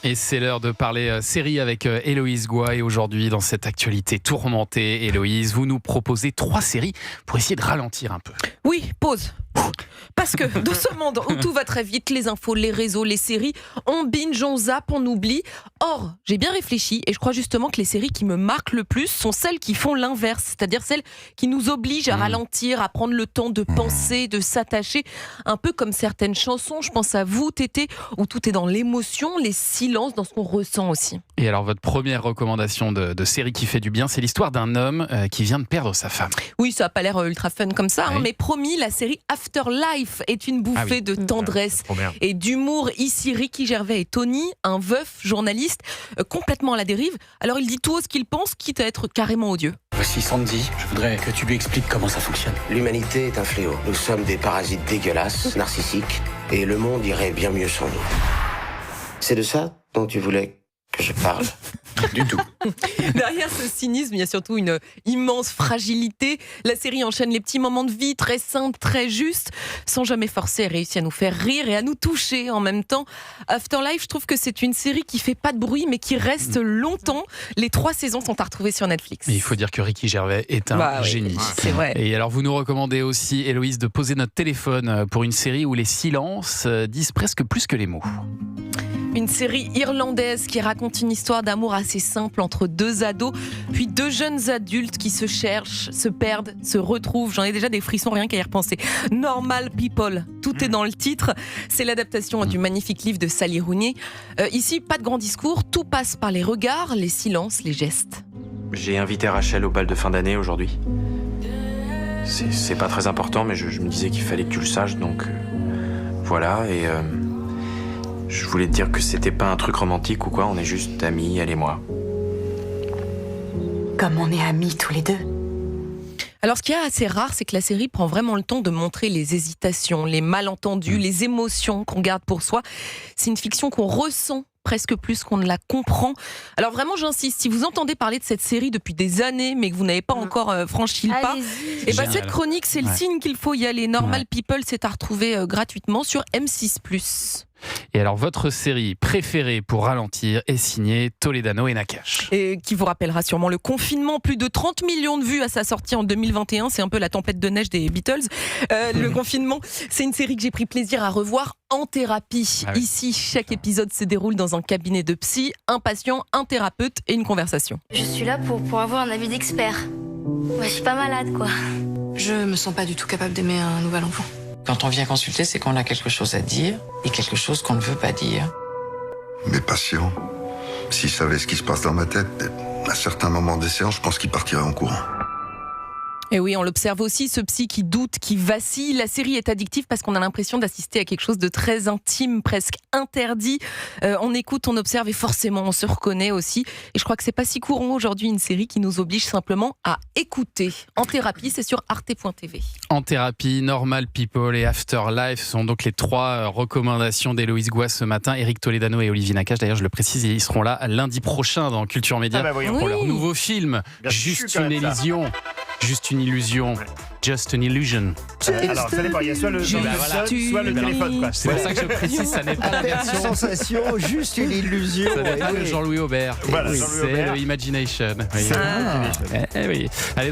Et c'est l'heure de parler série avec Héloïse Goua. Et aujourd'hui, dans cette actualité tourmentée, Héloïse, vous nous proposez 3 séries pour essayer de ralentir un peu. Oui, pause. Parce que dans ce monde où tout va très vite, les infos, les réseaux, les séries, on binge, on zappe, on oublie. Or, j'ai bien réfléchi et je crois justement que les séries qui me marquent le plus sont celles qui font l'inverse, c'est-à-dire celles qui nous obligent à ralentir, à prendre le temps de penser, de s'attacher, un peu comme certaines chansons. Je pense à vous, Tété, où tout est dans l'émotion, les silences, dans ce qu'on ressent aussi. Et alors, votre première recommandation de série qui fait du bien, c'est l'histoire d'un homme qui vient de perdre sa femme. Oui, ça n'a pas l'air ultra fun comme ça, mais promis, la série Afterlife est une bouffée de tendresse et d'humour. Ici, Ricky Gervais et Tony, un veuf journaliste complètement à la dérive. Alors il dit tout haut ce qu'il pense, quitte à être carrément odieux. Voici Sandy, je voudrais que tu lui expliques comment ça fonctionne. L'humanité est un fléau. Nous sommes des parasites dégueulasses, narcissiques, et le monde irait bien mieux sans nous. C'est de ça dont tu voulais que je parle? Du tout. Derrière ce cynisme, il y a surtout une immense fragilité. La série enchaîne les petits moments de vie très simples, très justes, sans jamais forcer. Elle réussit à nous faire rire et à nous toucher en même temps. Afterlife, je trouve que c'est une série qui fait pas de bruit, mais qui reste longtemps. Les 3 saisons sont à retrouver sur Netflix. Et il faut dire que Ricky Gervais est un génie. C'est vrai. Et alors, vous nous recommandez aussi, Héloïse, de poser notre téléphone pour une série où les silences disent presque plus que les mots. Une série irlandaise qui raconte une histoire d'amour assez simple entre 2 ados, puis 2 jeunes adultes qui se cherchent, se perdent, se retrouvent. J'en ai déjà des frissons rien qu'à y repenser. Normal People, tout est dans le titre. C'est l'adaptation du magnifique livre de Sally Rooney. Ici, pas de grand discours, tout passe par les regards, les silences, les gestes. J'ai invité Rachel au bal de fin d'année aujourd'hui. C'est pas très important, mais je me disais qu'il fallait que tu le saches, donc voilà. Et je voulais te dire que c'était pas un truc romantique ou quoi, on est juste amis, elle et moi. Comme on est amis tous les deux. Alors ce qui est assez rare, c'est que la série prend vraiment le temps de montrer les hésitations, les malentendus, les émotions qu'on garde pour soi. C'est une fiction qu'on ressent presque plus qu'on ne la comprend. Alors vraiment, j'insiste, si vous entendez parler de cette série depuis des années, mais que vous n'avez pas encore franchi le pas, et cette chronique, c'est le signe qu'il faut y aller. Normal People, c'est à retrouver gratuitement sur M6+. Et alors, votre série préférée pour ralentir est signée Toledano et Nakache. Et qui vous rappellera sûrement le confinement. Plus de 30 millions de vues à sa sortie en 2021. C'est un peu la tempête de neige des Beatles. Le confinement, c'est une série que j'ai pris plaisir à revoir en thérapie. Ici, chaque épisode se déroule dans un cabinet de psy, un patient, un thérapeute et une conversation. Je suis là pour avoir un avis d'expert. Moi, je suis pas malade, quoi. Je me sens pas du tout capable d'aimer un nouvel enfant. Quand on vient consulter, c'est qu'on a quelque chose à dire et quelque chose qu'on ne veut pas dire. Mes patients, s'ils savaient ce qui se passe dans ma tête, à certains moments des séances, je pense qu'ils partiraient en courant. Et oui, on l'observe aussi, ce psy qui doute, qui vacille. La série est addictive parce qu'on a l'impression d'assister à quelque chose de très intime, presque interdit. On écoute, on observe et forcément on se reconnaît aussi. Et je crois que c'est pas si courant aujourd'hui une série qui nous oblige simplement à écouter. En thérapie, c'est sur arte.tv. En thérapie, Normal People et Afterlife sont donc les 3 recommandations d'Héloïse Goua ce matin. Éric Toledano et Olivier Nakache, d'ailleurs je le précise, ils seront là lundi prochain dans Culture Média pour leur nouveau film, Juste une illusion. Juste une illusion. Just an illusion. Alors, ça dépend. Il y a soit le seul, soit le téléphone. Quoi. C'est pour ça que je précise, ça n'est pas la version. Sensation, juste une illusion. Ça n'est pas le Jean-Louis Aubert. Voilà, c'est le Imagination. C'est oui. Allez,